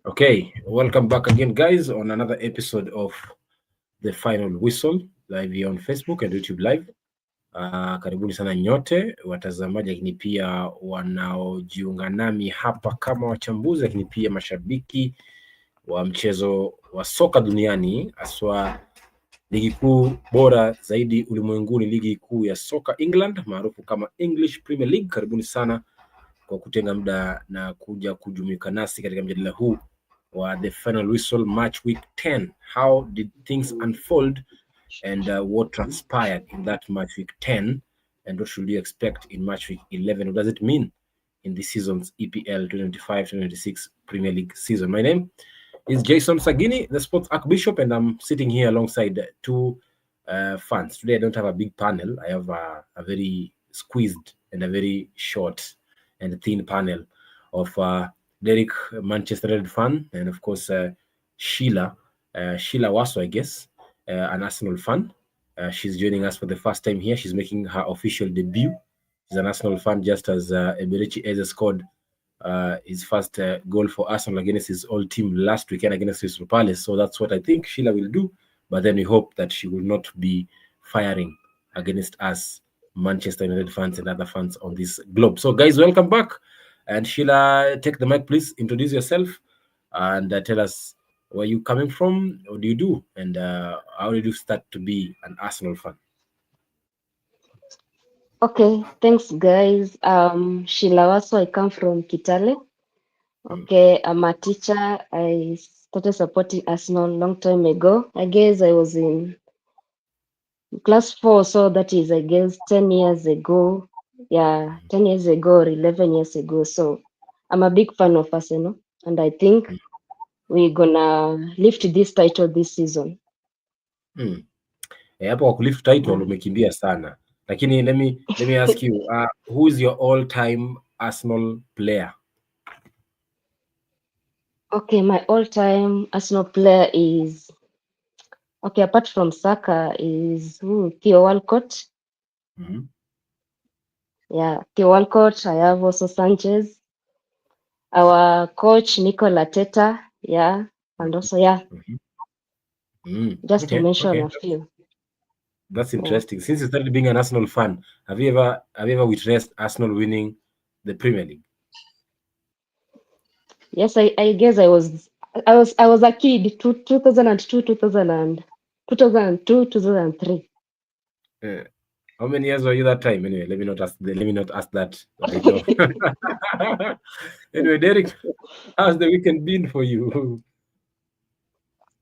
Okay, welcome back again, guys, on another episode of the Final Whistle live here on Facebook and YouTube live. Karibuni sana nyote watazamaji, lakini pia wanaojiunga nami hapa kama wachambuzi, lakini pia mashabiki wa mchezo wa soka duniani, haswa ligi kuu bora zaidi ulimwenguni, ligi kuu ya soka England maarufu kama English Premier League. Karibuni sana kwa kutenga muda na kuja kujumuika nasi katika mjadala huu wa the Final Whistle match week 10. How did things unfold and what transpired in that match week 10, and what should you expect in match week 11? What does it mean in this season's EPL 2025-2026 Premier League season? My name is Jason Sagini, the sports archbishop, and I'm sitting here alongside two fans. Today I don't have a big panel. I have a very squeezed and a very short and thin panel of Derek, Manchester United fan, and of course Sheila Waso, I guess, an Arsenal fan. She's joining us for the first time here. She's making her official debut. She's an Arsenal fan, just as Eberechi Eze scored his first goal for Arsenal against his old team last weekend against Crystal Palace. So that's what I think Sheila will do. But then we hope that she will not be firing against us, Manchester United fans and other fans on this globe. So guys, welcome back. And Sheila, take the mic, please. Introduce yourself and tell us where you coming from, what do you do, and how did you start to be an Arsenal fan? Okay, thanks guys. Sheila Waso, I come from Kitale. Okay, I'm a teacher. I started supporting Arsenal long time ago. I guess I was in class 4, so that is, I guess, 10 years ago. Yeah, 10 years ago or 11 years ago. So I'm a big fan of Arsenal, and I think we're gonna lift this title this season. Hapo kwa kulift title umekimbia sana. Lakini let me ask you, who is your all-time Arsenal player? Okay, my all-time Arsenal player is, okay, apart from Saka, is Theo Walcott. Yeah, Theo Walcott. I have also Sanchez. Our coach, Mikel Arteta. Yeah, and also, just to mention a few. That's interesting. Since you started being an Arsenal fan, have you ever witnessed Arsenal winning the Premier League? Yes, I guess I was a kid, 2002, 2003. How many years were you that time? Anyway, let me not ask that right now. Anyway, Derek, how's the weekend been for you?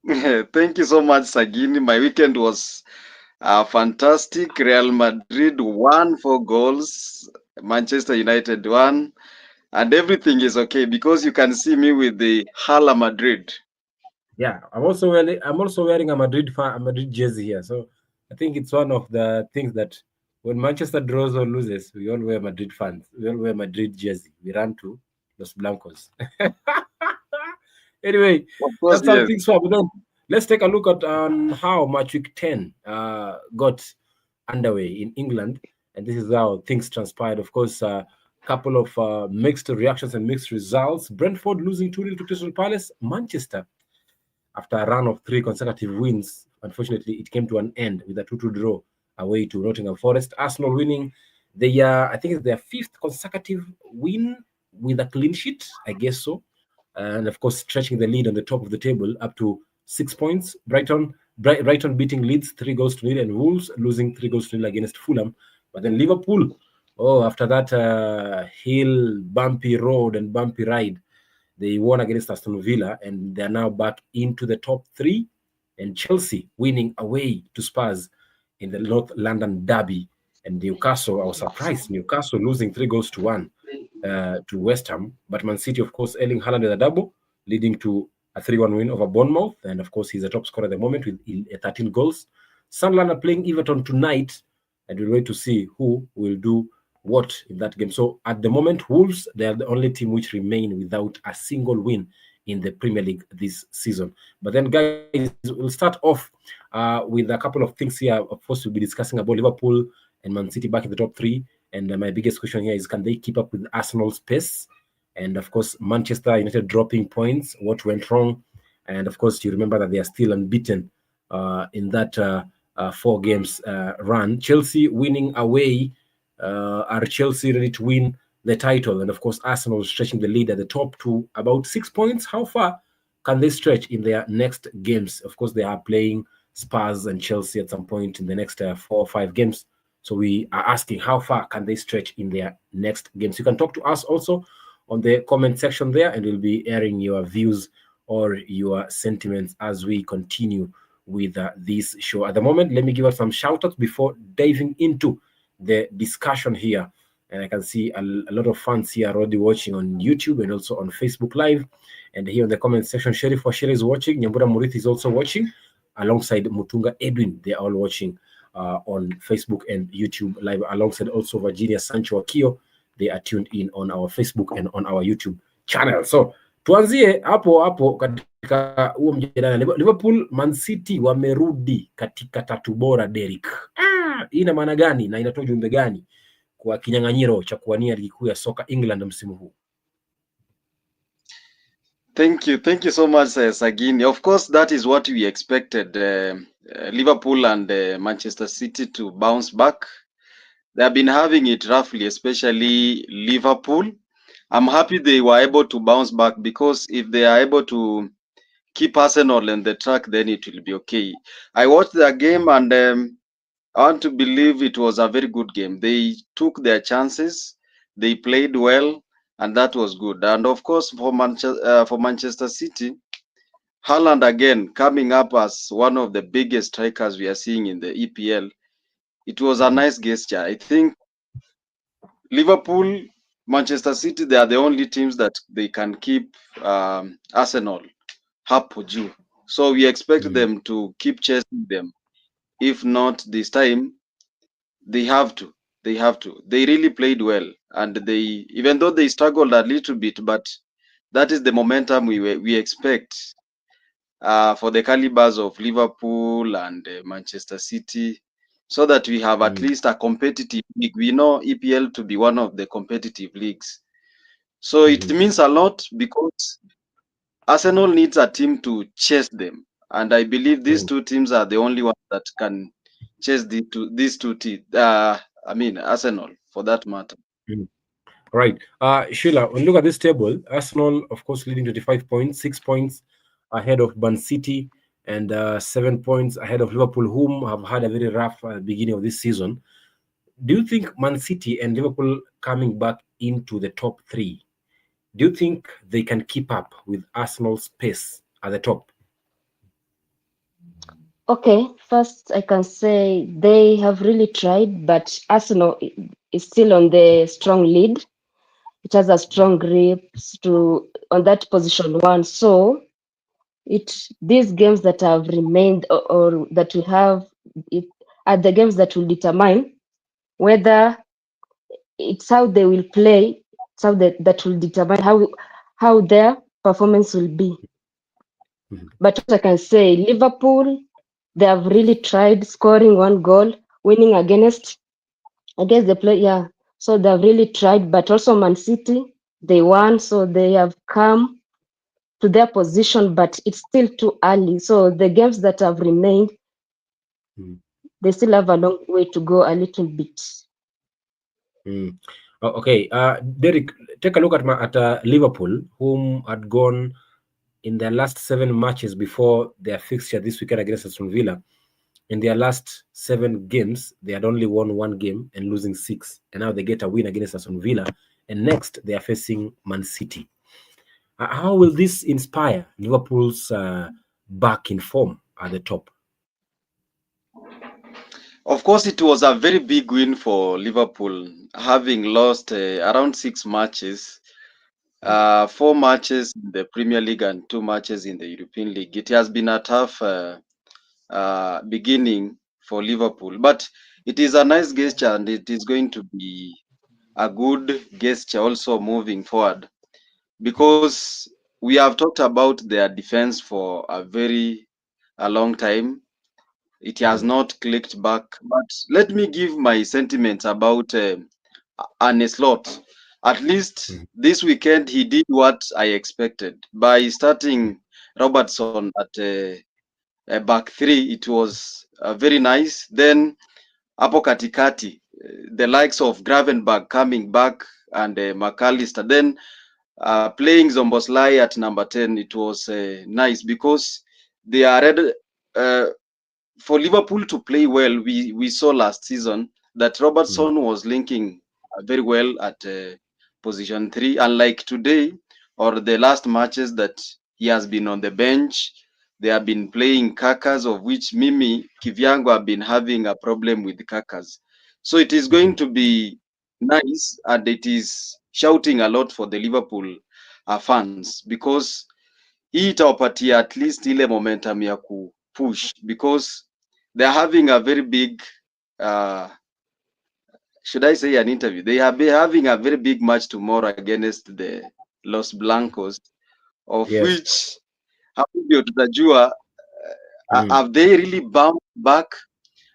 Thank you so much, Sagini. My weekend was fantastic. Real Madrid won 4 goals. Manchester United won. And everything is okay because you can see me with the Hala Madrid. Yeah, I'm also wearing a Madrid jersey here. So I think it's one of the things that when Manchester draws or loses, we all wear Madrid fans. We all wear Madrid jersey. We run to Los Blancos. Anyway, that's how things were. But then let's take a look at how match week 10 got underway in England. And this is how things transpired. Of course, a couple of mixed reactions and mixed results. Brentford losing 2-0 to Crystal Palace. Manchester, after a run of 3 consecutive wins, unfortunately, it came to an end with a 2-2 draw away to Nottingham Forest. Arsenal winning I think it's their 5th consecutive win with a clean sheet, I guess so. And of course, stretching the lead on the top of the table up to 6 points. Brighton beating Leeds 3-0, and Wolves losing 3-0 against Fulham. But then Liverpool, after that hill, bumpy road and bumpy ride, they won against Aston Villa, and they're now back into the top 3. And Chelsea winning away to Spurs in the North London derby. And Newcastle, I was surprised, Newcastle losing 3-1 to West Ham. But Man City, of course, Erling Haaland with a double, leading to a 3-1 win over Bournemouth. And of course, he's a top scorer at the moment with 13 goals. Sunderland are playing Everton tonight, and we'll wait to see who will do what in that game. So at the moment, Wolves, they are the only team which remain without a single win in the Premier League this season. But then, guys, we'll start off with a couple of things here. Of course, we'll be discussing about Liverpool and Man City back in the top 3. And my biggest question here is, can they keep up with Arsenal's pace? And of course, Manchester United dropping points. What went wrong? And of course, you remember that they are still unbeaten in that 4 games run. Chelsea winning away. Are Chelsea ready to win the title? And of course, Arsenal stretching the lead at the top to about 6 points. How far can they stretch in their next games? Of course, they are playing Spurs and Chelsea at some point in the next 4 or 5 games. So we are asking, how far can they stretch in their next games? You can talk to us also on the comment section there, and we'll be airing your views or your sentiments as we continue with this show. At the moment, let me give us some shout outs before diving into the discussion here. And I can see a lot of fans here already watching on YouTube and also on Facebook Live. And here in the comment section, Sheriff Washira is watching. Nyambura Murithi is also watching, alongside Mutunga Edwin. They are all watching on Facebook and YouTube Live, alongside also Virginia Sancho Akio. They are tuned in on our Facebook and on our YouTube channel. So tuanzie hapo katika huo mjadala. Liverpool, Man City wamerudi katika tatu bora, Derek. Hii ina maana gani na inatoa ujumbe gani kwa kinyang'anyiro cha kuwania ligi kuu ya soka England msimu huu? Thank you so much, Sagini. Of course, that is what we expected. Liverpool and Manchester City to bounce back. They have been having it roughly, especially Liverpool. I'm happy they were able to bounce back, because if they are able to keep Arsenal on the track, then it will be okay. I watched the game, and I want to believe it was a very good game. They took their chances, they played well, and that was good. And of course, for Manchester City, Haaland again coming up as one of the biggest strikers we are seeing in the EPL. It was a nice gesture. I think Liverpool, Manchester City, they are the only teams that they can keep Arsenal hapo juu. So we expect them to keep chasing them. If not this time, they have to. They really played well, and they, even though they struggled a little bit, but that is the momentum we expect for the calibers of Liverpool and Manchester City, so that we have at least a competitive league. We know EPL to be one of the competitive leagues. So it means a lot, because Arsenal needs a team to chase them. And I believe these two teams are the only ones that can chase these two teams. Arsenal, for that matter. Right. Sheila, when you look at this table, Arsenal, of course, leading 25 points, 6 points ahead of Man City, and 7 points ahead of Liverpool, whom have had a very rough beginning of this season. Do you think Man City and Liverpool coming back into the top 3, do you think they can keep up with Arsenal's pace at the top? Okay, first I can say they have really tried, but Arsenal is still on the strong lead. It has a strong grip on that position 1. So these games that have remained, or that we have, are the games that will determine whether it's how they will play. It's how that will determine how their performance will be. But what I can say, Liverpool, they have really tried, scoring 1 goal, winning against the play. Yeah, so they have really tried. But also Man City, they won, so they have come to their position, but it's still too early. So the games that have remained, they still have a long way to go, a little bit. Okay, Derek, take a look at Liverpool, whom had gone in their last 7 matches before their fixture this weekend against Aston Villa. In their last 7 games, they had only won 1 game and losing 6. And now they get a win against Aston Villa. And next, they are facing Man City. How will this inspire Liverpool's back in form at the top? Of course, it was a very big win for Liverpool, having lost around 6 matches. 4 matches in the Premier League and 2 matches in the European League. It has been a tough beginning for Liverpool, but it is a nice gesture, and it is going to be a good gesture also moving forward, because we have talked about their defense for a long time. It has not clicked back. But let me give my sentiments about Arne Slot. At least this weekend he did what I expected by starting Robertson at back three. It was very nice. Then hapo katikati, the likes of Gravenberg coming back and McAllister. Then playing Zomboslai at number 10, it was nice because they are ready for Liverpool to play well. We saw last season that Robertson was linking very well at position 3, unlike today or the last matches that he has been on the bench. They have been playing Kakas, of which Mimi Kivyango have been having a problem with Kakas. So it is going to be nice, and it is shouting a lot for the Liverpool fans, because hii itawapatia at least ile momentum ya kupush, because they're having a very big should I say an interview? They have been having a very big match tomorrow against the Los Blancos, of which hapo ndio tutajua have they really bounced back.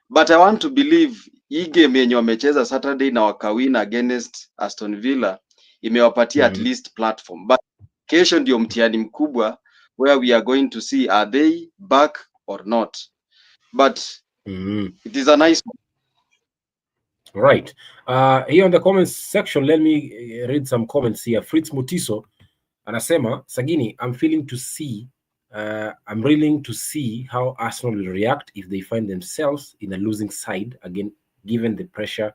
But I want to believe hii game yenye wamecheza Saturday na wakawin against Aston Villa imewapatia at least platform, but kesho ndio mtihani mkubwa where we are going to see are they back or not, but it is a nice one. Right. Here on the comments section, let me read some comments here. Fritz Mutiso anasema, Sagini, I'm willing to see how Arsenal will react if they find themselves in a losing side again, given the pressure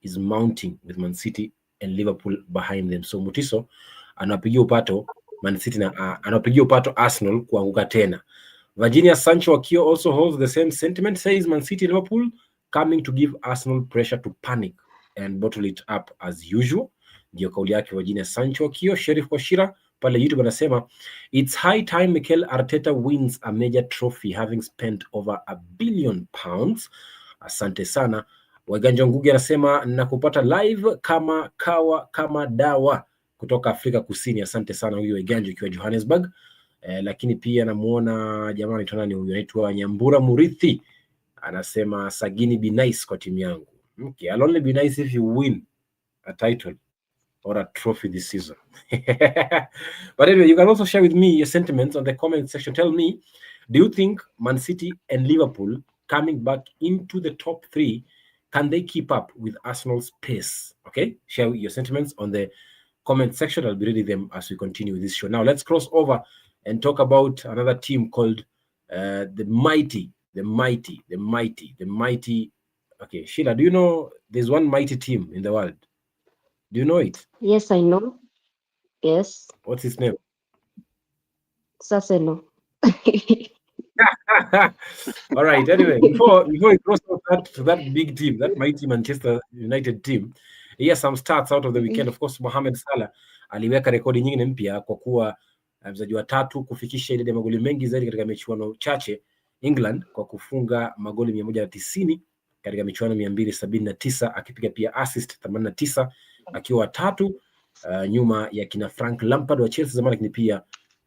is mounting with Man City and Liverpool behind them. So Mutiso anapigia upato Man City na anapigia upato Arsenal kuanguka tena. Virginia Sancho Akio also holds the same sentiment, says Man City and Liverpool coming to give Arsenal pressure to panic and bottle it up as usual. Ndio kauli yake Virginia Sancho Akio. Sheriff Koshira pale YouTube anasema, it's high time Mikel Arteta wins a major trophy having spent over £1 billion. Asante sana. Waganja Ngugi anasema, nakupata live kama kawa kama dawa kutoka Afrika Kusini. Asante sana huyo Waganja ukiwa Johannesburg. Lakini pia namuona jamani tunani huyo anaitwa Nyambura Murithi anasema, Sagini be nice kwa timu yangu. Okay, I'll only be nice if you win a title or a trophy this season. But anyway, you can also share with me your sentiments on the comment section. Tell me, do you think Man City and Liverpool coming back into the top 3, can they keep up with Arsenal's pace? Okay, share your sentiments on the comment section. I'll be reading them as we continue with this show. Now let's cross over and talk about another team called the mighty. Okay, Sheila, do you know there's one mighty team in the world? Do you know it? Yes, I know. Yes. What's his name? Saseno. All right. Anyway, before we cross over to that big team, that mighty Manchester United team, here's some stats out of the weekend. Of course, Mohamed Salah aliweka rekodi nyingine mpya kwa kuwa mchezaji wa tatu kufikisha idadi ya magoli mengi zaidi katika michuano chache England, kwa kufunga magoli 190 katika michuano 279, akipiga pia assist 89 akiwa tatu nyuma ya kina Frank Lampard wa Chelsea zamani, lakini pia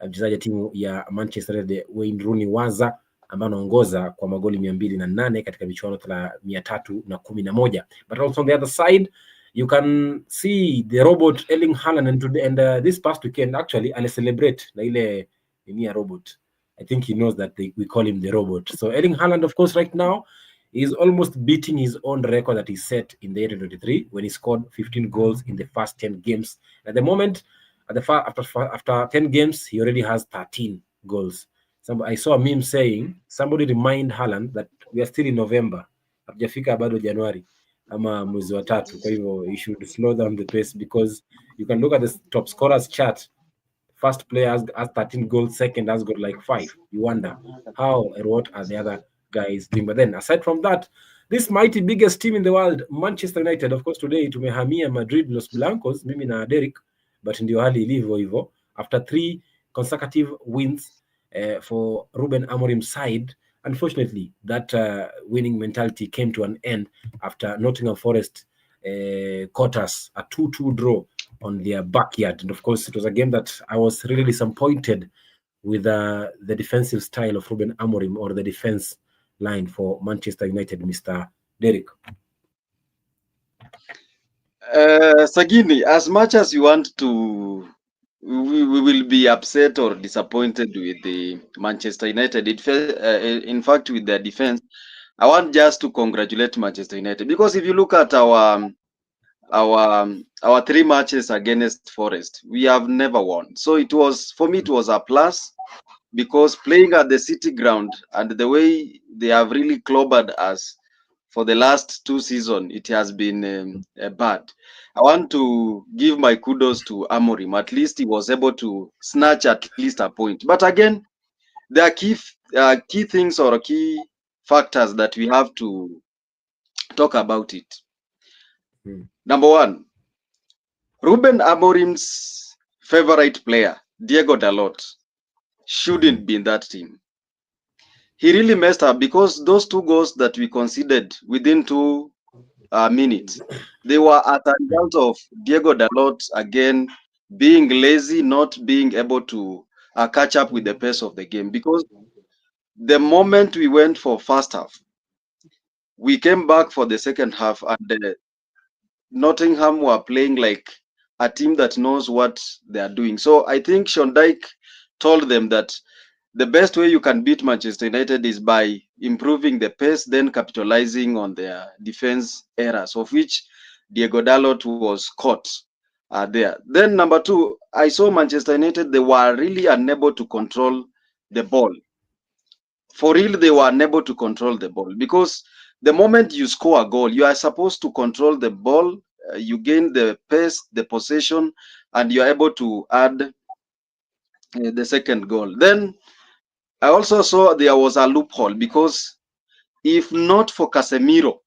mchezaji timu ya Manchester United Wayne Rooney Waza ambaye anaongoza kwa magoli 208 katika michuano 311. But also on the other side you can see the robot Erling Haaland, and this past weekend actually I celebrate na ile Mia robot. I think he knows that we call him the robot. So Erling Haaland, of course, right now is almost beating his own record that he set in the 2023 when he scored 15 goals in the first 10 games. At the moment, after 10 games, he already has 13 goals. I saw a meme saying, somebody remind Haaland that we are still in November. Hatujafika bado Januari ama mwezi wa tatu. Kwa hivyo you should slow down the pace, because you can look at the top scorers chart. First player has 13 goals, second has got like 5. You wonder how and what are the other guys doing. But then aside from that, this mighty biggest team in the world, Manchester United, of course today tumehamia Madrid Los Blancos, mimi na Derek, but ndio hali ilivyo hivyo. After 3 consecutive wins for Ruben Amorim's side, unfortunately that winning mentality came to an end after Nottingham Forest caught us a 2-2 draw on their backyard. And of course it was a game that I was really disappointed with the defensive style of Ruben Amorim, or the defense line for Manchester United. Mr. Derek. Sagini, as much as you want to, we will be upset or disappointed with the Manchester United. In fact, with their defense, I want just to congratulate Manchester United, because if you look at our 3 matches against Forest, we have never won. So it was, for me, it was a plus, because playing at the City ground and the way they have really clobbered us for the last 2 seasons, it has been bad. I want to give my kudos to Amorim. At least he was able to snatch at least a point. But again, there are key things or key factors that we have to talk about it. Number one, Ruben Amorim's favorite player, Diego Dalot, shouldn't be in that team. He really messed up, because those 2 goals that we conceded within 2 minutes, they were as a result of Diego Dalot again being lazy, not being able to catch up with the pace of the game. Because the moment we went for first half, we came back for the second half, and Nottingham were playing like a team that knows what they are doing. So I think Sean Dyche told them that the best way you can beat Manchester United is by improving the pace, then capitalizing on their defense errors, of which Diego Dalot was caught there. Then number 2, I saw Manchester United, they were really unable to control the ball. For real, they were unable to control the ball, because the moment you score a goal, you are supposed to control the ball, you gain the pace, the possession, and you are able to add the second goal. Then I also saw there was a loophole, because if not for Casemiro,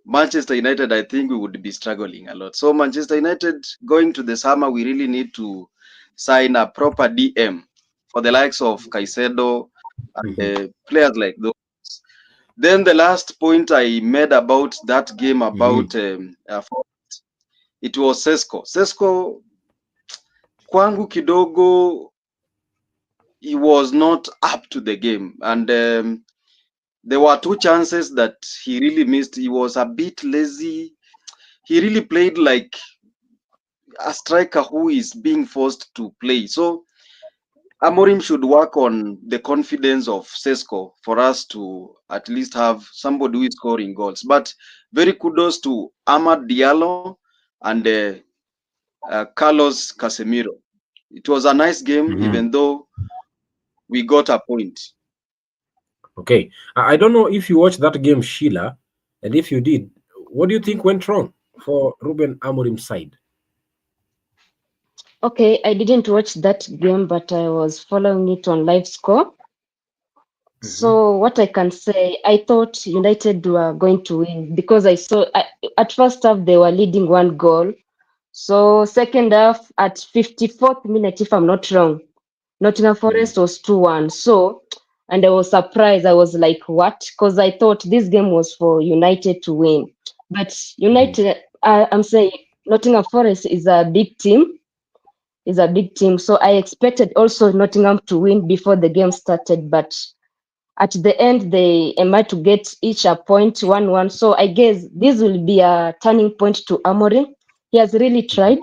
Manchester United, I think we would be struggling a lot. So Manchester United, going to the summer, we really need to sign a proper DM for the likes of Caicedo and players like those. Then the last point I made about that game about it was Sesko. Sesko kwangu kidogo, he was not up to the game, and there were 2 chances that he really missed. He was a bit lazy. He really played like a striker who is being forced to play. So Amorim should work on the confidence of Sesko for us to at least have somebody who is scoring goals. But very kudos to Amad Diallo and Carlos Casemiro. It was a nice game, even though we got a point. Okay. I don't know if you watched that game, Sheila, and if you did, what do you think went wrong for Ruben Amorim's side? Okay, I didn't watch that game, but I was following it on live score. So what I can say, I thought United were going to win, because I saw at first half they were leading 1 goal. So second half at 54th minute, if I'm not wrong, Nottingham Forest was 2-1. So, and I was surprised. I was like, what? Because I thought this game was for United to win. But United, I'm saying Nottingham Forest is a big team. So I expected also Nottingham to win before the game started. But at the end, they might to get each a point, 1-1. So I guess this will be a turning point to Amorim. He has really tried.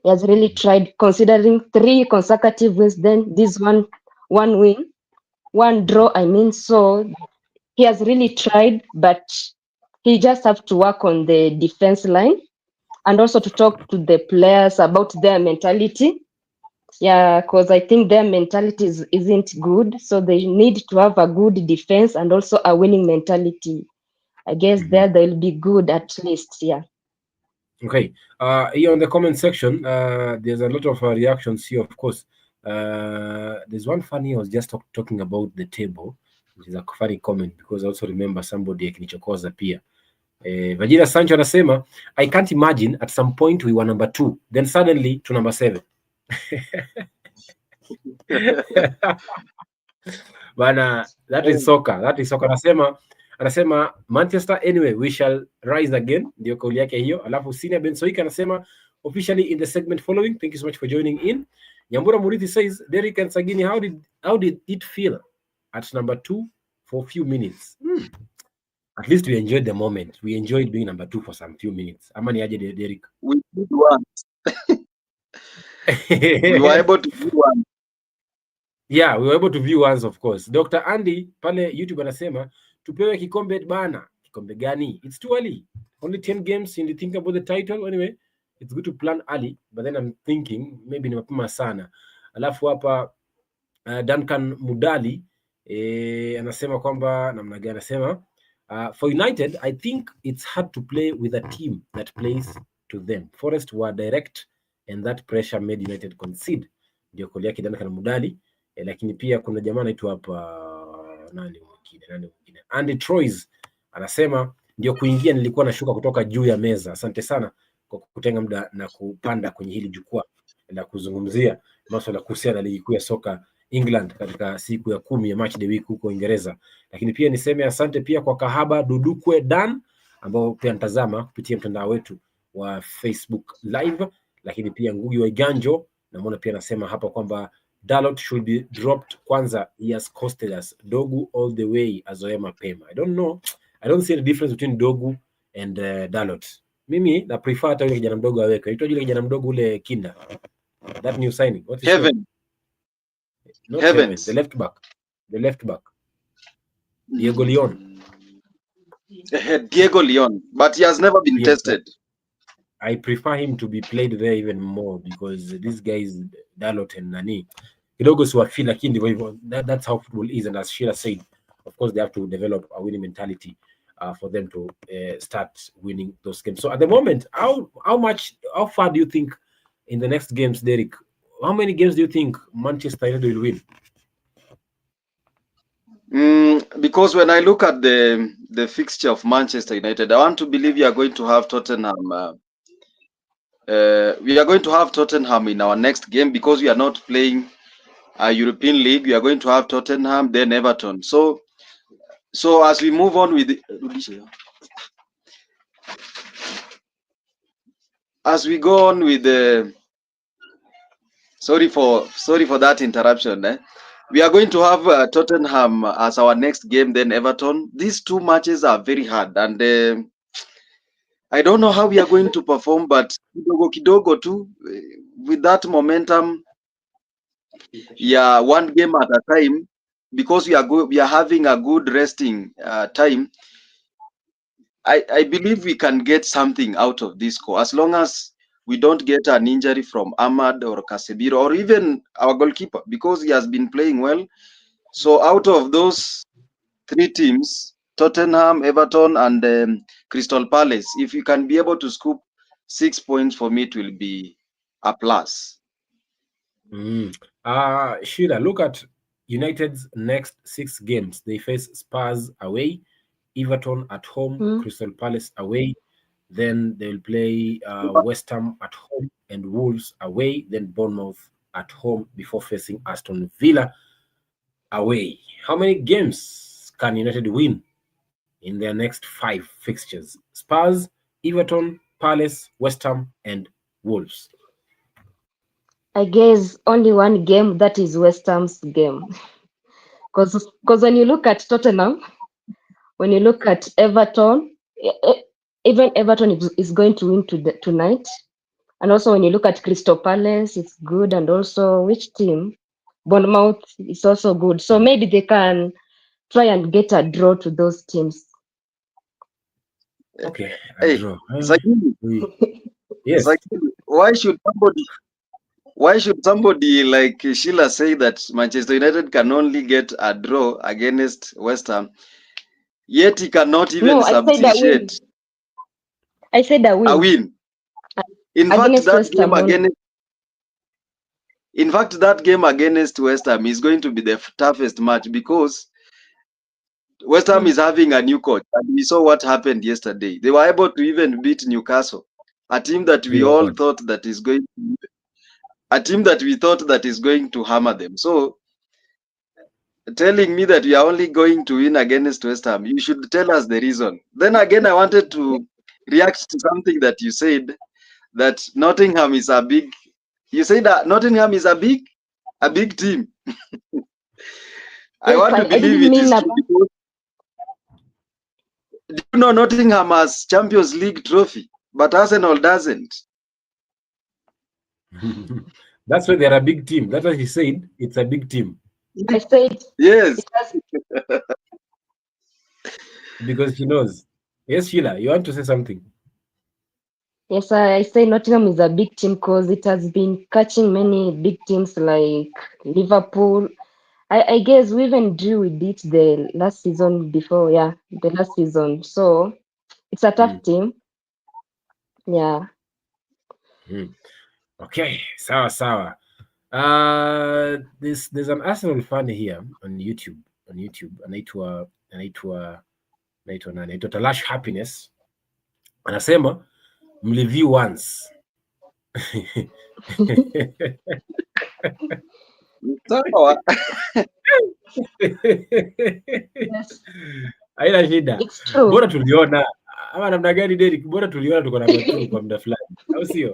Considering 3 consecutive wins, then this one win, 1 draw, I mean. So he has really tried, but he just have to work on the defense line, and also to talk to the players about their mentality. Yeah, because I think their mentality isn't good. So they need to have a good defense and also a winning mentality. I guess they'll be good at least. Yeah. Okay. Here on the comment section, there's a lot of reactions here, of course. There's one funny, I was just talking about the table, which is a funny comment, because I also remember somebody akinichokoza pia. Vajira Sancho anasema, I can't imagine at some point we were number 2, then suddenly to number 7. Bana, that is soccer. Anasema Manchester, anyway we shall rise again, ndio kauli yake hiyo. Alafu Sina Bensoika anasema officially in the segment following. Thank you so much for joining in. Nyambura Murithi says, Derek and Sagini, how did it feel at number 2 for a few minutes? At least we enjoyed the moment. We enjoyed being number 2 for some few minutes. Ama ni aje Derek? We did one. We were able to do one. Yeah, we were able to view once, of course. Dr. Andy pale YouTube anasema tupewe kikombe bana. Kikombe gani? It's too early. Only 10 games and you think about the title. Anyway, it's good to plan early, but then I'm thinking maybe ni mapema sana. Alafu hapa Duncan Mudali anasema kwamba namna gani anasema for United, I think it's hard to play with a team that plays to them. Forest were direct and that pressure made United concede. Ndio koli yake Duncan Mudali. Lakini pia kuna jamaa anaitwa hapa nani mwingine Andy Troyes anasema ndio kuingia nilikuwa nashuka kutoka juu ya meza. Asante sana kwa kutenga muda na kupanda kwenye hili jukwaa la kuzungumzia masuala kuhusiana na ligi kuu ya soka England katika siku ya 10 ya match day week huko Uingereza. Lakini pia niseme asante pia kwa Kahaba Dudukwe Dan ambao pia nitazama kupitia mtandao wetu wa Facebook live. Lakini pia Ngugi wa Iganjo namuona pia anasema hapa kwamba Dalot should be dropped kwanza, he has costed us. Dogu all the way azoea mapema. I don't know. I don't see the difference between Dogu and Dalot. Mimi na prefer hata yule kijana mdogo aweke. Aitwa yule kijana mdogo ule Kinda. That new signing. What's his name? Not Heaven. The left back. The left back. Diego Leon. Diego Leon, but he has never been tested. I prefer him to be played there even more because these guys Dalot and Nani kidogo si wafeel lakini ndivyo hivyo. That's how football is, and as Sheila said, of course they have to develop a winning mentality for them to start winning those games. So at the moment, how far do you think in the next games, Derek? How many games do you think Manchester United will win? Because when I look at the fixture of Manchester United, I want to believe we are going to have Tottenham. We are going to have Tottenham in our next game because we are not playing a European League. We are going to have Tottenham, then Everton. So as we move on with as we go on with the sorry for that interruption. We are going to have Tottenham as our next game, then Everton. These two matches are very hard, and I don't know how we are going to perform, but kidogo too, with that momentum, yeah, one game at a time, because we are having a good resting time. I believe we can get something out of this score as long as we don't get an injury from Ahmad or Casemiro or even our goalkeeper, because he has been playing well. So out of those three teams, Tottenham, Everton, and Crystal Palace, if you can be able to scoop 6 points, for me it will be a plus. Sheila, look at United's next 6 games. They face Spurs away, Everton at home, Crystal Palace away, then they'll play West Ham at home and Wolves away, then Bournemouth at home before facing Aston Villa away. How many games can United win in their next 5 fixtures? Spurs, Everton, Palace, West Ham, and Wolves. I guess only one game, that is West Ham's game. Because when you look at Tottenham, when you look at Everton, even Everton is going to win tonight. And also when you look at Crystal Palace, it's good. And also which team? Bournemouth is also good. So maybe they can try and get a draw to those teams. Okay, hey, draw. Sagini, Yes. Sagini, why should somebody like Sheila say that Manchester United can only get a draw against West Ham, yet he cannot even substantiate? I said a win. A win. In fact, that game against West Ham is going to be the toughest match because West Ham is having a new coach, and we saw what happened yesterday. They were able to even beat Newcastle, a team that we all thought that is going to, a team that we thought that is going to hammer them. So telling me that we are only going to win against West Ham, you should tell us the reason. Then again, I wanted to react to something that you said, that Nottingham is a big. You say that Nottingham is a big team. I want to believe it is true. Do you know Nottingham has Champions League trophy, but Arsenal doesn't? That's why they're a big team. That's what he said. It's a big team. I said Yes. it has, Because he knows. Yes, Sheila, you want to say something? yes, I say Nottingham is a big team because it has been catching many big teams like Liverpool. I guess we even drew with it the last season before, the last season. So it's a tough team. Yeah. Okay, sawa. There's an Arsenal fan here on YouTube. Anaitwa Talash Happiness. Anasema mliview once. Sawa. Yes, Haina shida. it's true. Bora tuliona ama namna gani Derek? Bora tuliona tuko namba 2 kwa muda fulani. Au sio?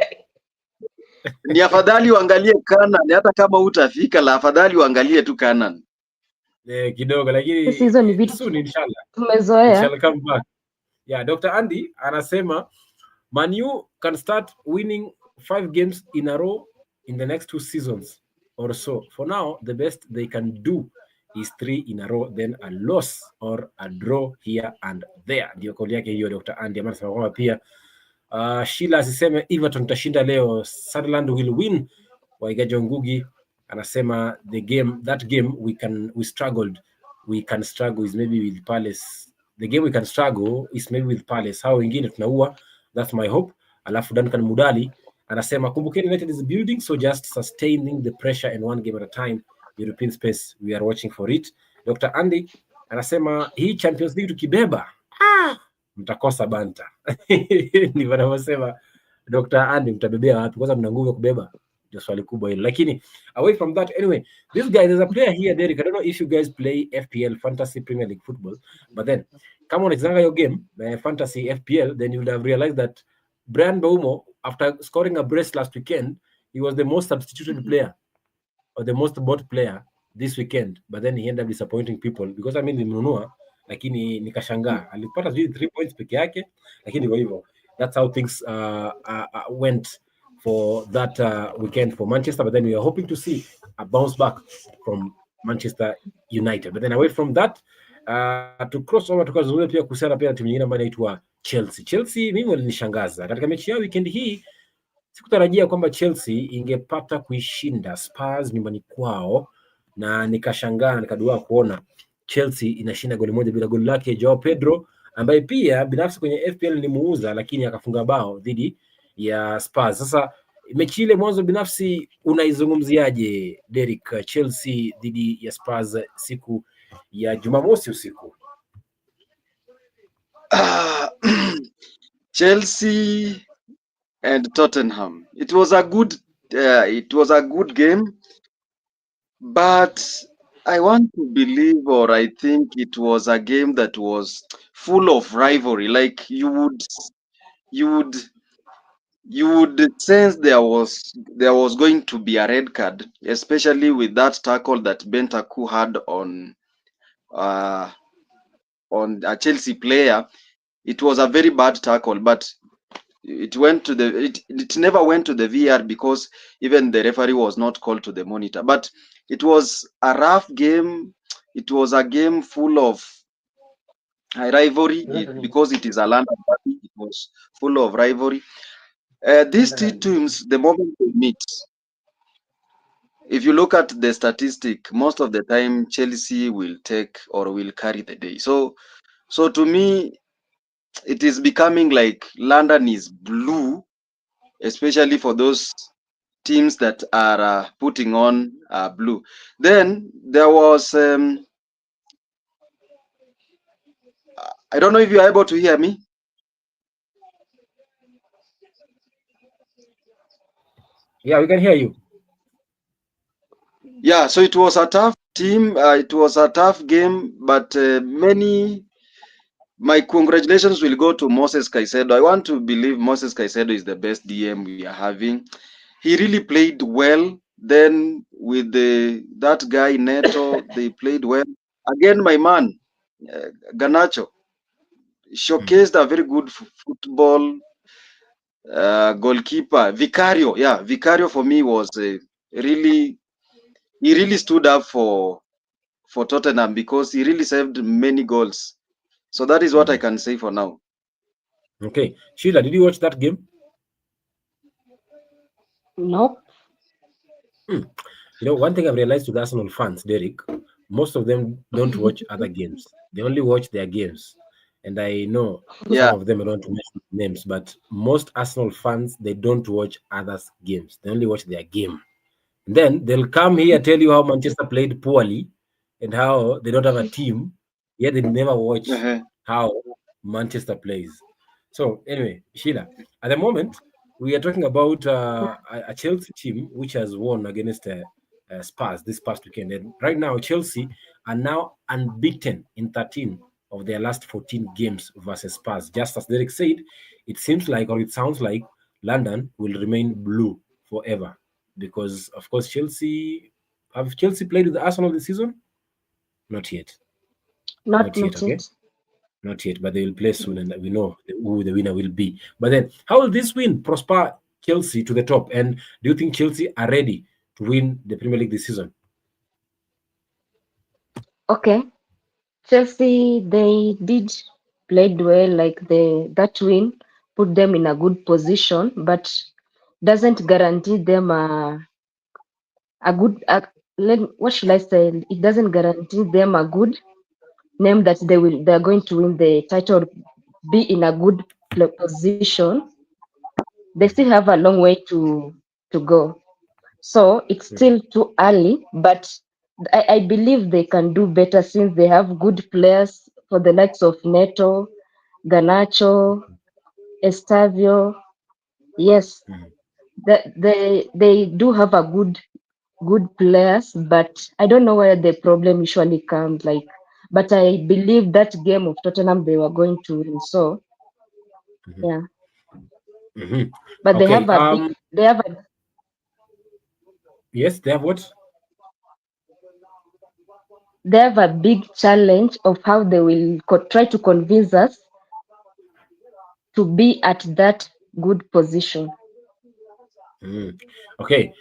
Ni afadhali uangalie Canaan, hata kama utafika, la afadhali uangalie tu Canaan. Kidogo lakini This season ni vitu soon inshallah. tumezoea. Shall come back. Yeah, Dr. Andy anasema Man U can start winning 5 games in a row in the next 2 seasons or so. For now, the best they can do is 3 in a row, then a loss or a draw here and there. Ndio kauli yake hiyo Dr. Andy. Anasema kwamba pia Sheila asiseme Everton tashinda leo, Sunderland will win. Waigajo Ngugi anasema that game we struggled. We can struggle is maybe with Palace. The game we can struggle is maybe with Palace. Hao wengine tunaua. That's my hope. Alafu Duncan Mudali anasema kumbukeni United is building, so just sustaining the pressure and one game at a time. European space, we are watching for it. Dr. Andy anasema hii Champions League tukibeba mtakosa banter. Ndivyo anavyosema Dr. Andy, mtabebea wapi? Kwanza mna nguvu ya kubeba? Ndio swali kubwa hilo. Lakini away from that, anyway, this guy, there's a player here, Derek. I don't know if you guys play FPL, Fantasy Premier League Football, but then come on, exanga your game, Fantasy FPL, then you would have realized that Brian Baumo, after scoring a brace last weekend, he was the most substituted player or the most bought player this weekend, but then he ended up disappointing people because I mean nimenunua lakini nikashangaa alipata 3 points peke yake, lakini kwa hivyo that's how things went for that weekend for Manchester, but then we are hoping to see a bounce back from Manchester United. But then away from that, to cross over tukazungumza pia kuhusiana pia timu nyingine ambayo inaitwa Chelsea. Mimi walinishangaza katika mechi yao weekend hii. Sikutarajia kwamba Chelsea ingepata kuishinda Spurs nyumbani kwao, na nikashangaa na nikadua kuona Chelsea inashinda goli moja bila. Goli lake Joao Pedro, ambaye pia binafsi kwenye FPL nilimuuza, lakini akafunga bao dhidi ya Spurs. Sasa mechi ile mwanzo binafsi unaizungumziaje Derek, Chelsea dhidi ya Spurs siku ya Jumamosi usiku? Chelsea and Tottenham. It was a good game, but I want to believe, or I think it was a game that was full of rivalry. Like you would sense there was going to be a red card, especially with that tackle that banter had on a Chelsea player. It was a very bad tackle, but it never went to the VR because even the referee was not called to the monitor. But it was a rough game. It was a game full of rivalry because it is a London derby. It was full of rivalry. These two teams, the moment they meet, if you look at the statistic, most of the time Chelsea will take or will carry the day. So to me, it is becoming like London is blue, especially for those teams that are putting on blue. Then there was I don't know if you are able to hear me. Yeah, we can hear you. Yeah, so it was a tough team. It was a tough game, but my congratulations will go to Moses Caicedo. I want to believe Moses Caicedo is the best DM we are having. He really played well. Then with that guy Neto, they played well. Again, my man, Garnacho. showcased a very good football. Goalkeeper Vicario for me was he really stood up for Tottenham because he really saved many goals. So that is what I can say for now. Okay, Sheila, did you watch that game? Nope. One thing I've realized with Arsenal fans, Derek, most of them don't watch other games. They only watch their games. And I know some Yeah. of them, I don't want to mention names, but most Arsenal fans, they don't watch others' games. They only watch their game. And then they'll come here tell you how Manchester played poorly and how they don't have a team, yet they never watch Uh-huh. how Manchester plays. So anyway, Sheila, at the moment, we are talking about a Chelsea team which has won against Spurs this past weekend. And right now, Chelsea are now unbeaten in 13 of their last 14 games versus Spurs. Just as Derek said, it seems like, or it sounds like, London will remain blue forever because, of course, have Chelsea played with Arsenal this season? Not yet. Not Not yet, not okay? yet. Not yet, but they will play soon, and we know who the winner will be. But then, how will this win prosper Chelsea to the top? And do you think Chelsea are ready to win the Premier League this season? Okay. Chelsea, they did played well, like that win put them in a good position, but doesn't guarantee them a good what should I say? It doesn't guarantee them a good name that they're going to win the title, be in a good position. They still have a long way to go. So it's still too early, but I believe they can do better since they have good players for the likes of Neto, Ganacho, Estavio. Yes, they do have a good players, but I don't know where the problem usually comes. Like, but I believe that game of Tottenham they were going to win. So yeah, Mm-hmm. but Okay. they have a Yes, they have what? they have a big challenge of how they will try to convince us to be at that good position. Mm. Okay.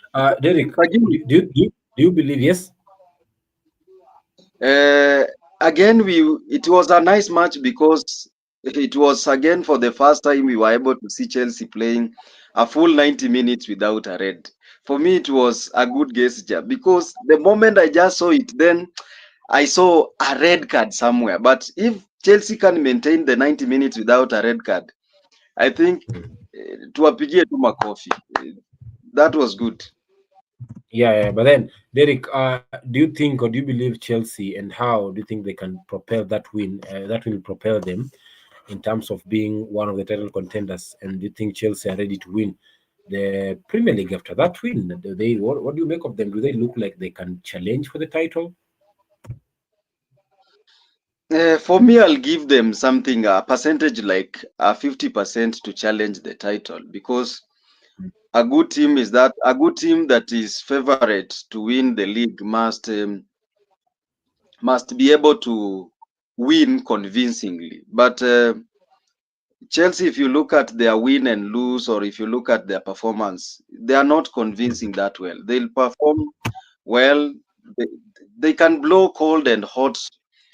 Derek, Sagini, do you believe yes? Uh, again, it was a nice match because it was again for the first time we were able to see Chelsea playing a full 90 minutes without a red. For me, it was a good gesture because the moment I just saw it, then I saw a red card somewhere. But if Chelsea can maintain the 90 minutes without a red card, I think tuwapigie tu makofi. That was good. Yeah. But then, Derek, do you think or do you believe Chelsea, and how do you think they can propel that win? That will propel them in terms of being one of the title contenders. And do you think Chelsea are ready to win the Premier League after that win? What do you make of them? Do they look like they can challenge for the title? For me, I'll give them something, a percentage like 50% to challenge the title because a good team that is favorite to win the league must be able to win convincingly. But Chelsea, if you look at their win and lose, or if you look at their performance, they are not convincing that well. They'll perform well. They, they can blow cold and hot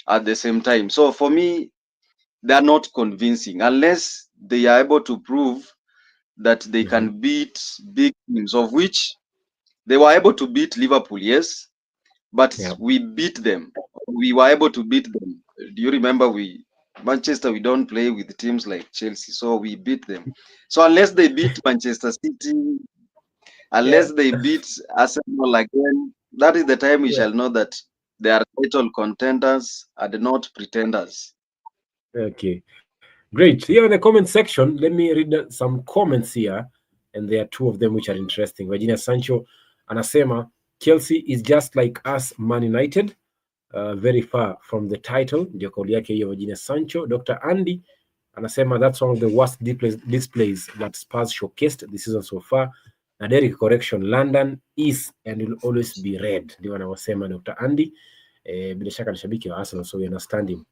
at the same time. So for me, they are not convincing unless they are able to prove that they Mm-hmm. can beat big teams, of which they were able to beat Liverpool, yes, but Yeah. we beat them. We were able to beat them. Do you remember Manchester, we don't play with teams like Chelsea, so we beat them. So unless they beat Manchester City, Yeah. unless they beat Arsenal again, that is the time we Yeah. shall know that they are title contenders and not pretenders. Okay. Great. Here in the comment section, let me read some comments here, and there are two of them which are interesting. Virginia Sancho anasema Chelsea is just like us, Man United, very far from the title. Ndio kauli yake hiyo Virginia Sancho. Dr. Andy anasema that's one of the worst displays that Spurs showcased this season so far. Na Derek, correction, London is and will always be red, ndio anavyosema Dr. Andy. Bila shaka ni shabiki wa Arsenal, so we understand him.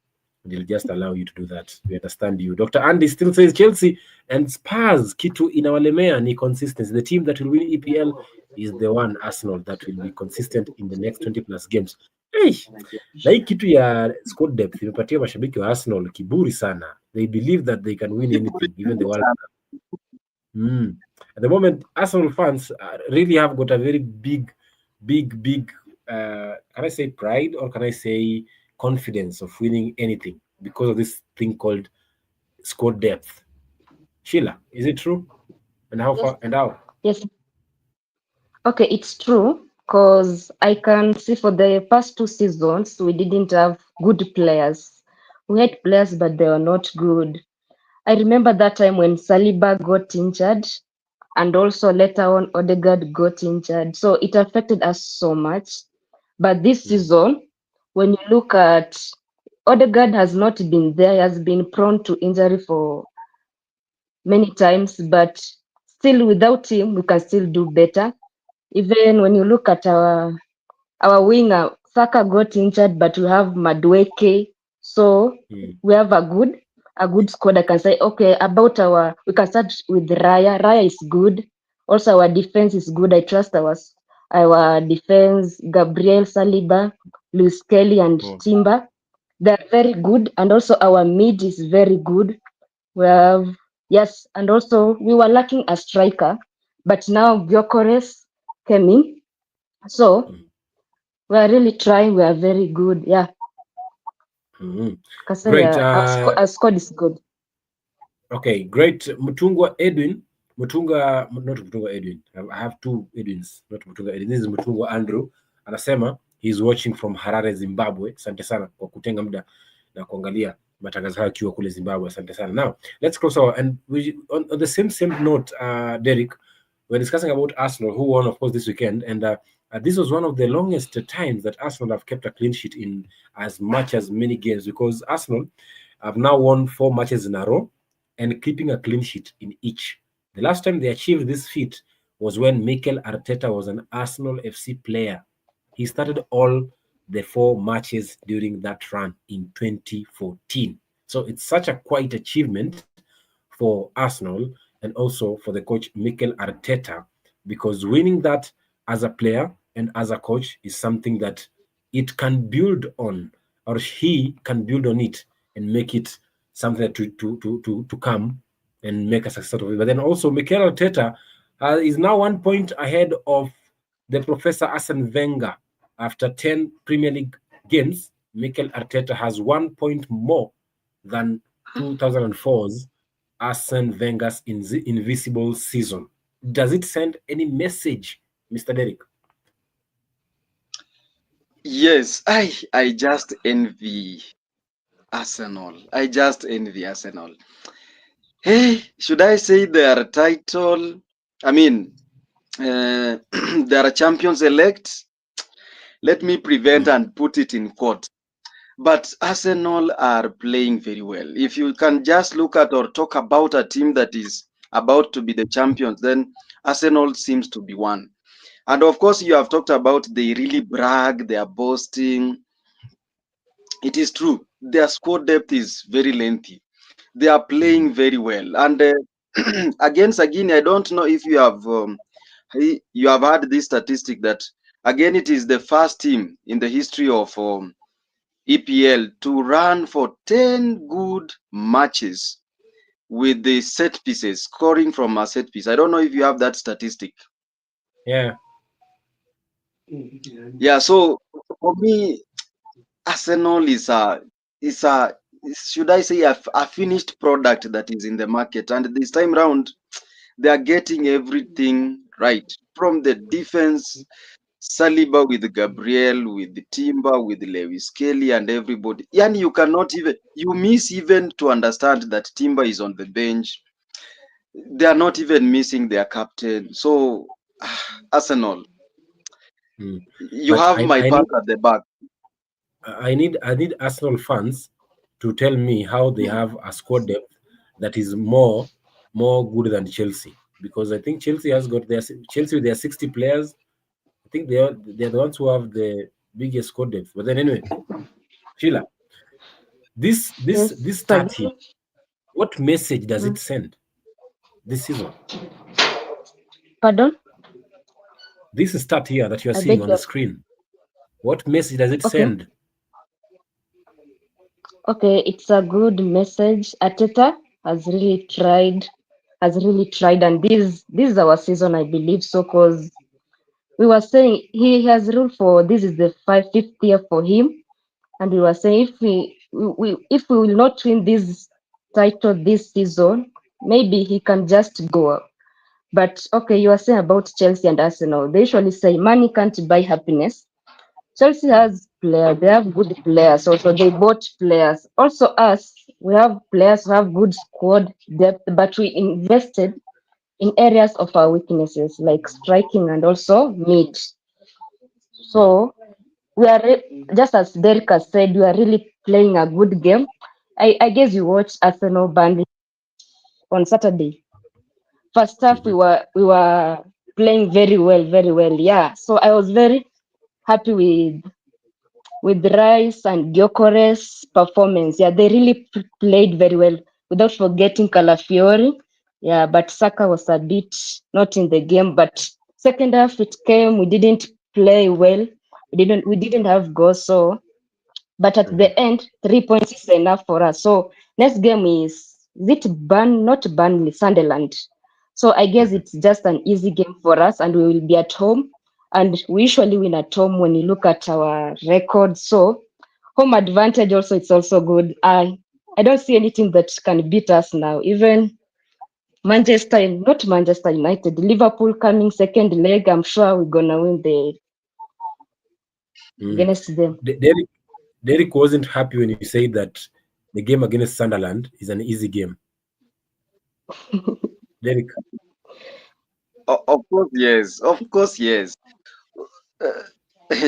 They'll just allow you to do that. We understand you. Dr. Andy still says Chelsea and Spurs, kitu inawalemea ni consistency. The team that will win EPL is the one, Arsenal, that will be consistent in the next 20 plus games. Hey, na hii kitu ya squad depth imepatia mashabiki wa Arsenal kiburi sana. They believe that they can win anything, even the World Cup. At the moment, Arsenal fans really have got a very big, can I say pride, or can I say confidence of winning anything because of this thing called squad depth. Sheila, is it true? And how far and how? Yes. Okay, it's true because I can see for the past 2 seasons we didn't have good players. We had players, but they were not good. I remember that time when Saliba got injured, and also later on Odegaard got injured. So it affected us so much. But this season, when you look at Odegaard has not been there, he has been prone to injury for many times, but still without him, we can still do better. Even when you look at our winger, Saka got injured, but we have Madueke. So we have a good squad. I can say, okay, we can start with Raya. Raya is good. Also, our defense is good. I trust our defense, Gabriel Saliba, Luis Kelly, and Timber. They're very good. And also, our mid is very good. We have, yes, and also we were lacking a striker, but now Gyökeres came in. So we are really trying. We are very good. Yeah. Great. Our squad is good. Okay, great. Mutungwa Edwin. Not Mutungwa Edwin. I have 2 Edwins, not Mutungwa Edwin. This is Mutungwa Andrew. Anasema he's watching from Harare, Zimbabwe. Asante sana kwa kutenga muda na kuangalia matangazo haya akiwa kule Zimbabwe. Asante sana. Now, let's close our, and on the same note, Derek, we're discussing about Arsenal, who won, of course, this weekend, and this was one of the longest times that Arsenal have kept a clean sheet in as much as many games, because Arsenal have now won 4 matches in a row and keeping a clean sheet in each. The last time they achieved this feat was when Mikel Arteta was an Arsenal FC player. He started all the 4 matches during that run in 2014. So it's such a quite achievement for Arsenal and also for the coach Mikel Arteta, because winning that as a player and as a coach is something that it can build on, or he can build on it and make it something to come and make a success of it. But then also Mikel Arteta is now 1 point ahead of the Professor Arsene Wenger. After 10 Premier League games, Mikel Arteta has 1 point more than 2004's Arsene Wenger's invisible season. Does it send any message, Mr. Derek? Yes, I just envy Arsenal. I just envy Arsenal. Hey, should I say they are title? I mean, they are champions elect. Let me prevent and put it in quote. But Arsenal are playing very well. If you can just look at or talk about a team that is about to be the champions, then Arsenal seems to be one. And of course, you have talked about they really brag, they are boasting. It is true. Their squad depth is very lengthy. They are playing very well. And again, Sagini, I don't know if you have heard this statistic that again it is the first team in the history of EPL to run for 10 good matches with the set pieces, scoring from a set piece. I don't know if you have that statistic. Yeah. Yeah, so for me, Arsenal is should I say a finished product that is in the market, and this time round they are getting everything right, from the defense, Saliba with Gabriel, with Timber, with Lewis Kelly, and everybody. And you miss even to understand that Timber is on the bench. They are not even missing their captain. So Arsenal, you have my part at the back. I need Arsenal fans to tell me how they have a squad depth that is more good than Chelsea, because I think Chelsea with their 60 players. I think they're the ones who have the biggest squad depth. But then anyway, Sheila, This Yes, start here, Sagini. what message does it Mm. send this season? Pardon? This start here that you are I seeing beg on the your. screen, what message does it Okay. send? Okay, it's a good message. Ateta has really tried, and this is our season, I believe so, because we were saying he has ruled for this is the fifth year for him, and we were saying if we will not win this title this season, maybe he can just go. But okay, you are saying about Chelsea and Arsenal. They usually say money can't buy happiness. Chelsea has players, they have good players. Also, they bought players. Also, us, we have players who have good squad depth, but we invested in areas of our weaknesses like striking and also mid. Mhm. So we are just as Derek has said, we are really playing a good game. I guess you watched Arsenal Burnley on Saturday. First half Mhm. we were playing very well, very well. Yeah. So I was very happy with Rice and Gyokeres' performance. Yeah, they really played very well without forgetting Calafiori. Yeah, but Saka was a bit not in the game. But second half it came, we didn't play well. We didn't have goals. So but at Mhm. the end, 3 points is enough for us. So next game is it not Burnley, Sunderland. So I guess Mhm. it's just an easy game for us, and we will be at home. And we usually win at home when you look at our record. So home advantage also it's also good. I don't see anything that can beat us now. Even not Manchester United, Liverpool coming second leg. I'm sure we're gonna win the Mm. against them. Derek wasn't happy when you said that the game against Sunderland is an easy game. Derek, Of course, yes. Of course, yes.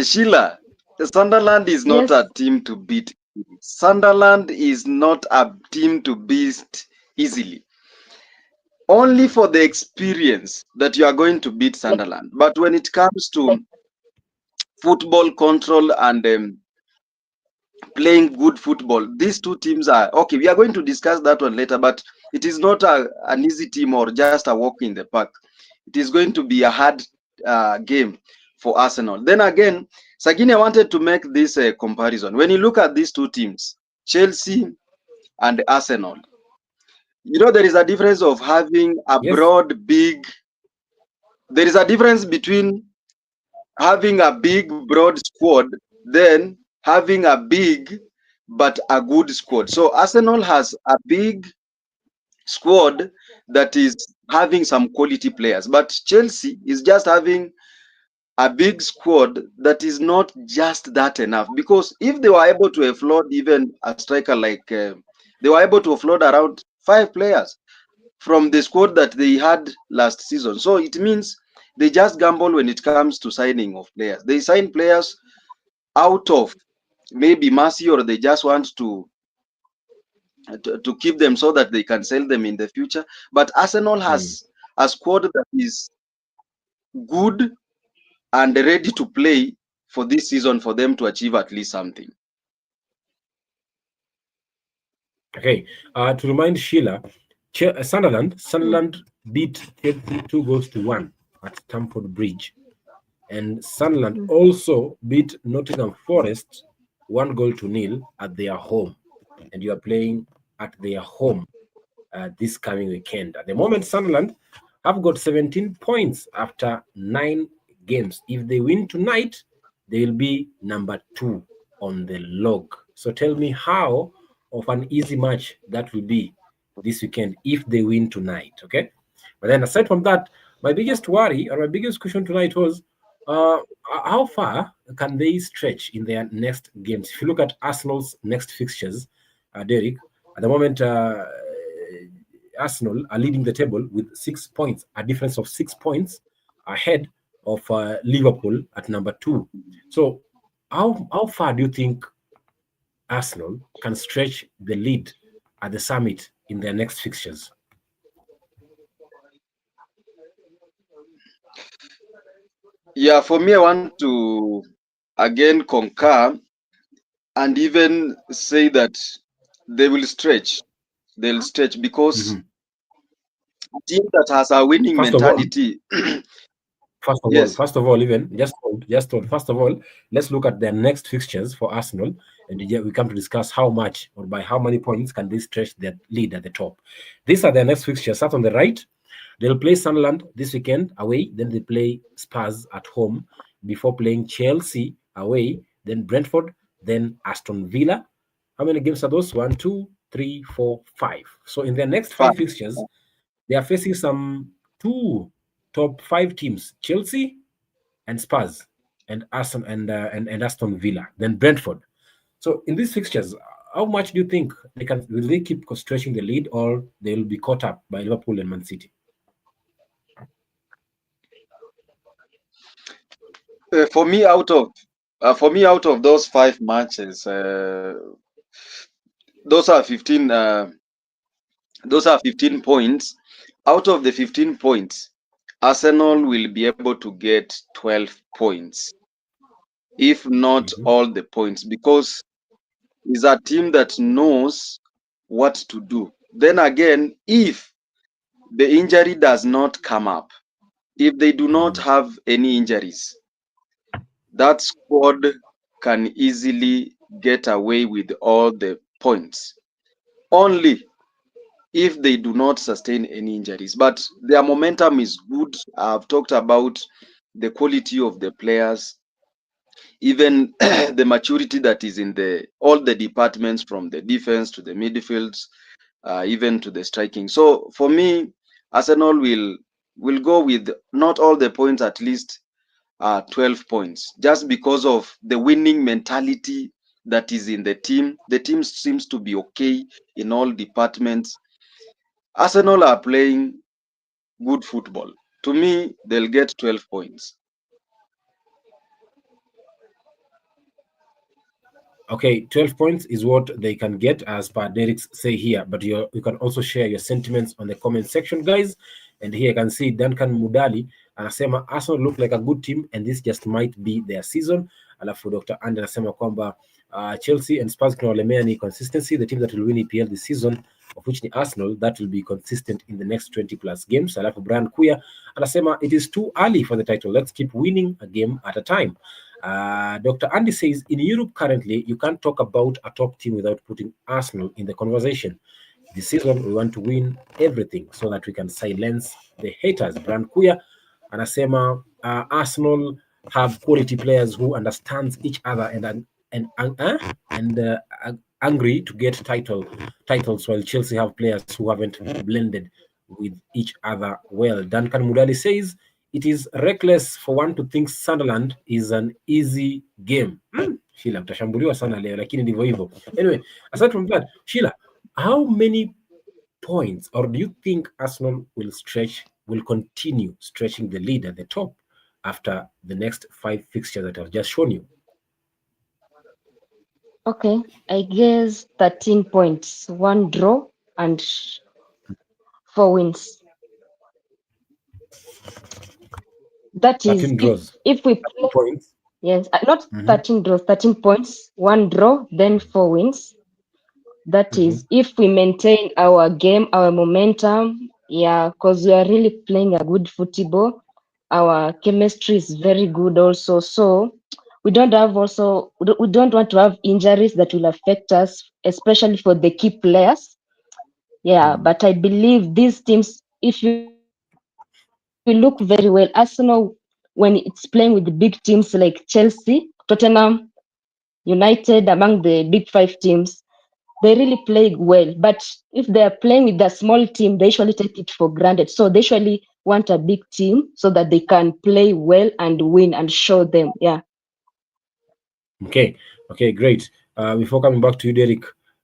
Sheila, Sunderland is not Yes, a team to beat. Sunderland is not a team to beat easily. Only for the experience that you are going to beat like Sunderland. But when it comes like to football control and playing good football, these two teams are okay. We are going to discuss that one later, but it is not an easy team or just a walk in the park. It is going to be a hard game for Arsenal. Then again, Sagini, I wanted to make this comparison. When you look at these two teams, Chelsea and Arsenal, you know, there is a difference of having a yes. broad, big, there is a difference between having a big, broad squad, then having a big but a good squad. So Arsenal has a big squad that is having some quality players, but Chelsea is just having a big squad that is not just that enough. Because if they were able to offload even a striker like they were able to offload around 5 players from the squad that they had last season. So it means they just gamble when it comes to signing of players. They sign players out of maybe mercy, or they just want to keep them so that they can sell them in the future. But Arsenal Mm. has a squad that is good and ready to play for this season for them to achieve at least something. Okay. To remind Sheila, Sunderland mm, Sunderland beat Chelsea 2 goals to 1 at Stamford Bridge, and Sunderland mm, also beat Nottingham Forest 1 goal to 0 at their home. And you are playing at their home this coming weekend. At the moment, Sunderland have got 17 points after 9 games. If they win tonight, they will be number 2 on the log. So tell me how of an easy match that will be this weekend if they win tonight. Okay. But then aside from that, my biggest worry or my biggest question tonight was uh, how far can they stretch in their next games? If you look at Arsenal's next fixtures, Derek, at the moment, Arsenal are leading the table with 6 points, a difference of 6 points ahead of Liverpool at number 2. So, how far do you think Arsenal can stretch the lead at the summit in their next fixtures? Yeah, for me, I want to again concur and even say that they will stretch. They'll stretch because a team that has a winning First of all, mentality. First Yes, of all, even just hold. First of all, let's look at their next fixtures for Arsenal, and we come to discuss how much or by how many points can they stretch their lead at the top. These are their next fixtures. Start on the right. They'll play Sunderland this weekend away. Then they play Spurs at home before playing Chelsea away. Then Brentford. Then Aston Villa. How many games are those? 1, 2, 3, 4, 5. So in their next 5 fine. fixtures, they are facing some 2 top 5 teams: Chelsea and Spurs and Aston Villa, then Brentford. So in these fixtures, how much do you think will they keep stretching the lead, or they will be caught up by Liverpool and Man City? For me, out of those 5 matches, those are 15. Those are 15 points. Out of the 15 points, Arsenal will be able to get 12 points, if not all the points, because it's a team that knows what to do. Then again, if the injury does not come up, if they do not have any injuries, that squad can easily get away with all the points. Only if they do not sustain any injuries. But their momentum is good. I've talked about the quality of the players, even the maturity that is in all the departments, from the defense to the midfields, even to the striking. So for me, Arsenal will go with not all the points, at least 12 points, just because of the winning mentality that is in the team. The team seems to be okay in all departments. Arsenal are playing good football. To me, they'll get 12 points. Okay, 12 points is what they can get as per Derek's say here, but you can also share your sentiments on the comment section, guys. And here I can see Duncan Mudali anasema Arsenal look like a good team and this just might be their season. Alafu Dr. Andy anasema kwamba Chelsea and Spurs kinawalemea ni consistency. The team that will win EPL this season, of which ni Arsenal, that will be consistent in the next 20 plus games. Alafu Brian Kuya anasema it is too early for the title. Let's keep winning a game at a time. Dr. Andy says, in Europe currently, you can't talk about a top team without putting Arsenal in the conversation. This season, we want to win everything so that we can silence the haters. Brian Kuya anasema Arsenal have quality players who understands each other and angry to get titles, while Chelsea have players who haven't blended with each other well. Duncan Mudali says, it is reckless for one to think Sunderland is an easy game. Sheila, utashambuliwa sana leo, lakini ndivyo hivyo. Anyway, aside from that, Sheila, how many points, or do you think Arsenal will continue stretching the lead at the top after the next 5 fixtures that I've just shown you? Okay, I guess 13 points, 1 draw and 4 wins. That is 13 draws. if we play, Points. yes, not 13 draws, 13 points, 1 draw, then 4 wins. That is if we maintain our game, our momentum, yeah, because we are really playing a good football. Our chemistry is very good also. So we don't want to have injuries that will affect us, especially for the key players. Yeah, but I believe these teams, if you look very well, Arsenal, when it's playing with the big teams like Chelsea, Tottenham, United, among the big 5 teams, they really play well. But if they are playing with a small team, they usually take it for granted. So they usually want a big team so that they can play well and win and show them. Yeah. Okay, great. Before coming back to you, Derek,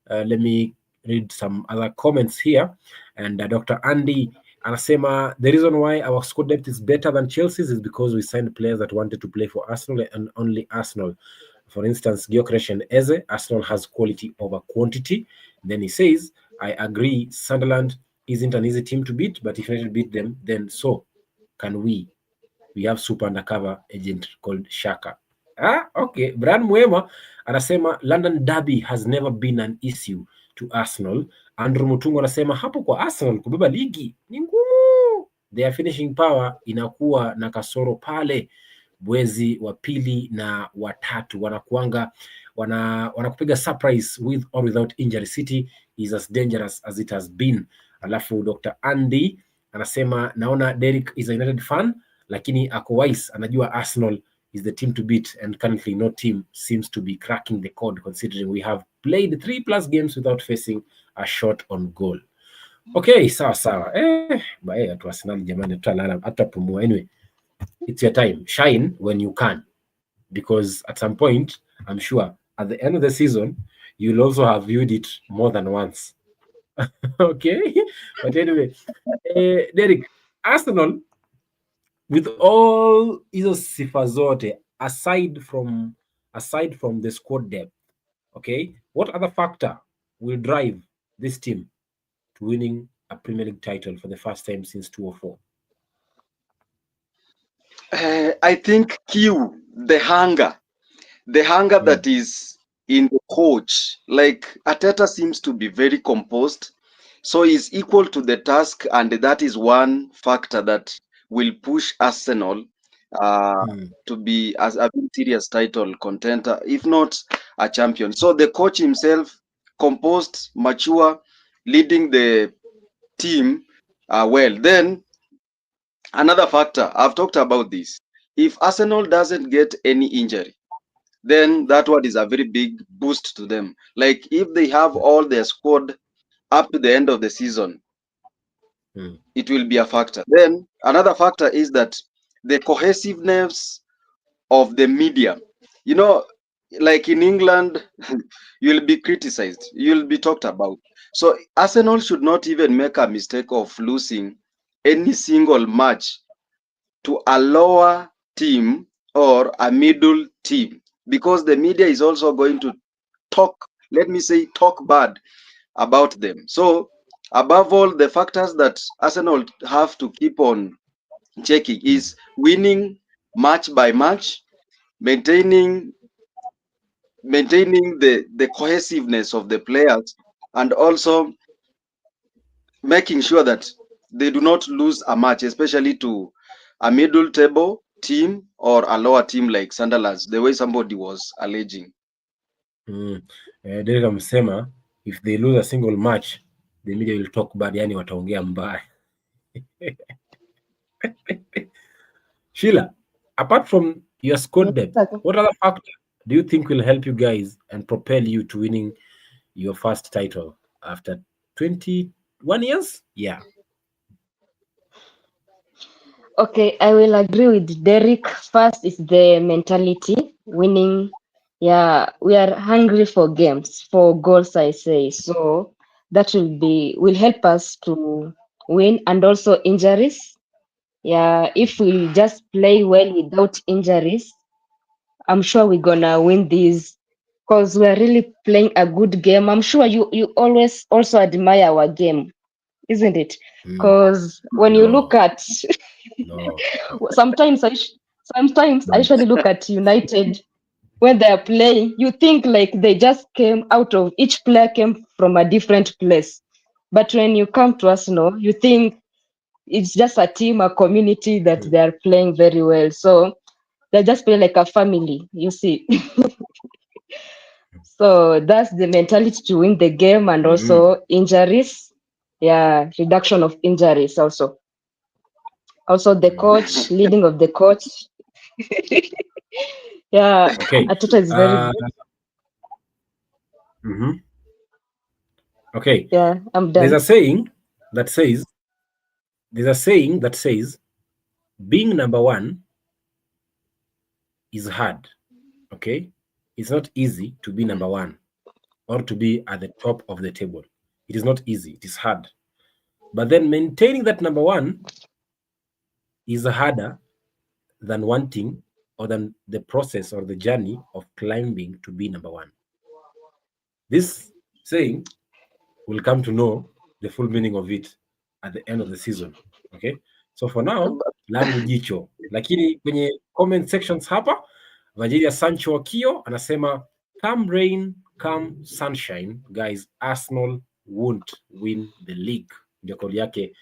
let me read some other comments here. And Dr. Andy anasema the reason why our squad depth is better than Chelsea's is because we signed players that wanted to play for Arsenal and only Arsenal. For instance, Gyökeres and Eze, Arsenal has quality over quantity. Then he says, I agree, Sunderland isn't an easy team to beat, but if United beat them, then so can we. We have super undercover agent called Shaka. Okay. Brian Mwema anasema London Derby has never been an issue. to Arsenal. Andrew Mutungo anasema hapo kwa Arsenal kubeba ligi ni ngumu. Their finishing power inakuwa na kasoro pale mwezi wa pili na wa tatu, wanakupiga surprise with or without injury. City is as dangerous as it has been. Alafu Dr. Andy anasema naona Derek is a United fan lakini ako wise, anajua Arsenal is the team to beat and currently no team seems to be cracking the code considering we have played 3+ games without facing a shot on goal. Okay, sawa. Atu Arsenal jamani, tutalala hata pumua. Anyway, it's your time. Shine when you can, because at some point, I'm sure at the end of the season, you'll also have viewed it more than once. Okay, but anyway, Derek, Arsenal, with all hizo sifa zote, aside from the squad depth, okay, what other factor will drive this team to winning a Premier League title for the first time since 2004? I think the hunger that is in the coach. Like Arteta seems to be very composed, so he's equal to the task, and that is one factor that will push Arsenal to be as a serious title contender, if not a champion. So the coach himself, composed, mature, leading the team well. Then another factor, I've talked about this. If Arsenal doesn't get any injury, then that one is a very big boost to them. Like if they have all their squad up to the end of the season, it will be a factor. Then another factor is that the cohesiveness of the media. You know, like in England, you'll be criticized, you'll be talked about. So Arsenal should not even make a mistake of losing any single match to a lower team or a middle team, because the media is also going to talk bad about them. So above all, the factors that Arsenal have to keep on checking is winning match by match, maintaining the cohesiveness of the players, and also making sure that they do not lose a match, especially to a middle table team or a lower team like Sunderland, the way somebody was alleging. Derek amesema if they lose a single match, the media will talk bad, yani wataongea mbaya. Sheila, apart from your squad depth, what other factor do you think will help you guys and propel you to winning your first title after 21 years? Yeah. Okay, I will agree with Derek. First is the mentality, winning. Yeah, we are hungry for games, for goals, I say. So that will help us to win, and also injuries. Yeah, if we just play well without injuries, I'm sure we're gonna win these, because we're really playing a good game. I'm sure you always also admire our game, isn't it? Because when you look at sometimes I usually look at United when they are playing. You think like they just came out of, each player came from a different place, but when you come to Arsenal, you think it's just a team, a community, that they are playing very well. So they just play like a family, you see. So that's the mentality to win the game, and also injuries. Yeah, reduction of injuries also. Also the coach, leading of the coach. Yeah, okay. Arteta is very good. Okay. Yeah, I'm done. There's a saying that says being number one is hard. Okay, it's not easy to be number one or to be at the top of the table. It is not easy, it is hard. But then maintaining that number one is harder than wanting, or than the process or the journey of climbing to be number one. This saying, we'll come to know the full meaning of it at the end of the season. Okay, so for now, langu jicho. Lakini kwenye comment sections hapa, Vajiria Sancho Wakio anasema come rain come sunshine, guys, Arsenal won't win the league. Ndio kauli yake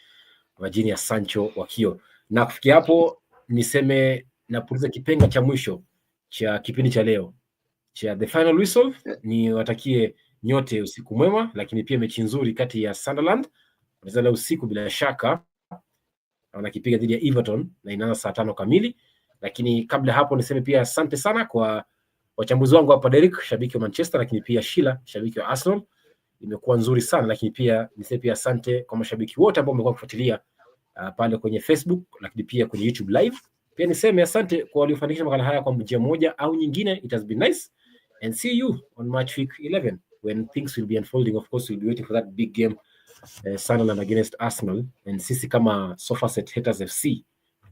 Virginia Sancho Wakio. Na kufikia hapo niseme napuliza kipenga cha mwisho cha kipindi cha leo cha The Final Whistle. Ni watakie nyote usiku mwema, lakini pia mechi nzuri kati ya Sunderland leo usiku bila shaka wanakipiga dhidi ya Everton na inaanza saa 5 kamili. Lakini kabla hapo niseme pia asante sana kwa wachambuzi wangu hapa, Derek shabiki wa Manchester, lakini pia Sheila shabiki wa Arsenal. Imekuwa nzuri sana, lakini pia niseme pia asante kwa mashabiki wote ambao wamekuwa kufuatilia pale kwenye Facebook, lakini pia kwenye YouTube live. Pia niseme asante kwa waliofanikisha makala haya kwa njia moja au nyingine. It has been nice and see you on matchweek 11 when things will be unfolding. Of course we'll be waiting for that big game, Sunderland against Arsenal, and sisi kama Sofa Set Haters FC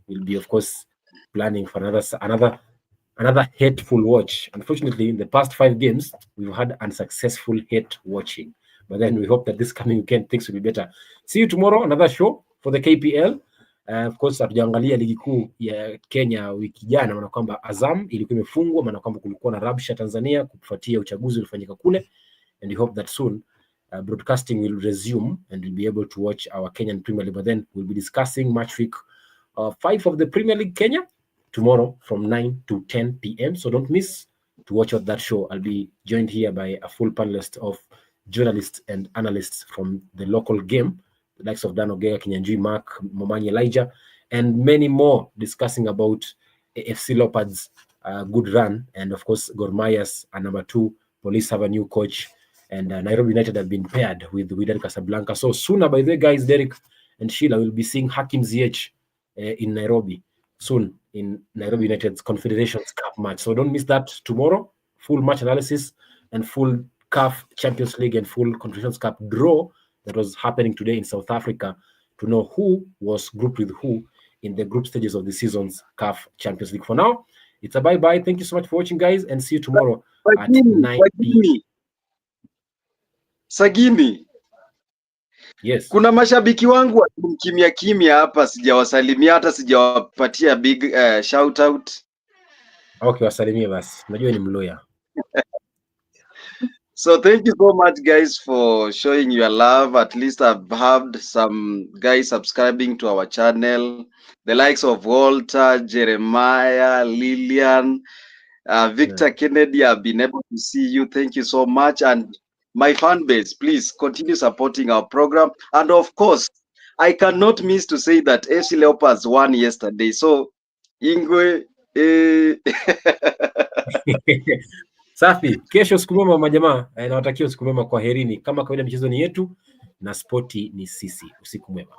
will be of course planning for another hateful watch. Unfortunately, in the past 5 games we've had unsuccessful hate watching, but then we hope that this coming weekend things will be better. See you tomorrow, another show for the KPL. Of course hatujaangalia ligi kuu ya Kenya wiki jana, maana kwamba Azam ilikuwa imefungwa, maana kwamba kulikuwa na rabsha Tanzania kufuatia uchaguzi ulifanyika kule, and we hope that soon broadcasting will resume and we'll be able to watch our Kenyan Premier League. But then we'll be discussing match week 5 of the Premier League Kenya tomorrow from 9 to 10 p.m. So don't miss to watch out that show. I'll be joined here by a full panelist of journalists and analysts from the local game, the likes of Dan Ogega, Kinyanjui, Mark, Momanyi, Elijah, and many more, discussing about AFC Leopards' good run, and of course Gor Mahia's number 2. Police have a new coach, and Nairobi United have been paired with Wydad Casablanca. So sooner, by the way, guys, Derek and Sheila will be seeing Hakim Ziyech in Nairobi soon in Nairobi United's Confederations Cup match. So don't miss that tomorrow. Full match analysis and full CAF Champions League and full Confederations Cup draw that was happening today in South Africa to know who was grouped with who in the group stages of the season's CAF Champions League. For now, it's a bye-bye. Thank you so much for watching, guys, and see you tomorrow at 9 p.m. Sagini. Yes. Kuna mashabiki wangu kimya kimya hapa, sijawasalimia hata sijawapatia big shout out. Okay, wasalimie basi. Najua ni Mluya. So thank you so much, guys, for showing your love. At least I've had some guys subscribing to our channel, the likes of Walter, Jeremiah, Lillian, Victor Kennedy. I've been able to see you. Thank you so much. And my fan base, please continue supporting our program. And of course, I cannot miss to say that AFC Leopards won yesterday. So, Ingwe. Safi. Kesho siku mwema majamaa. Nawatakia usiku mwema, kwa herini. Kama kawaida michezo ni yetu na spoti ni sisi. Usiku mwema.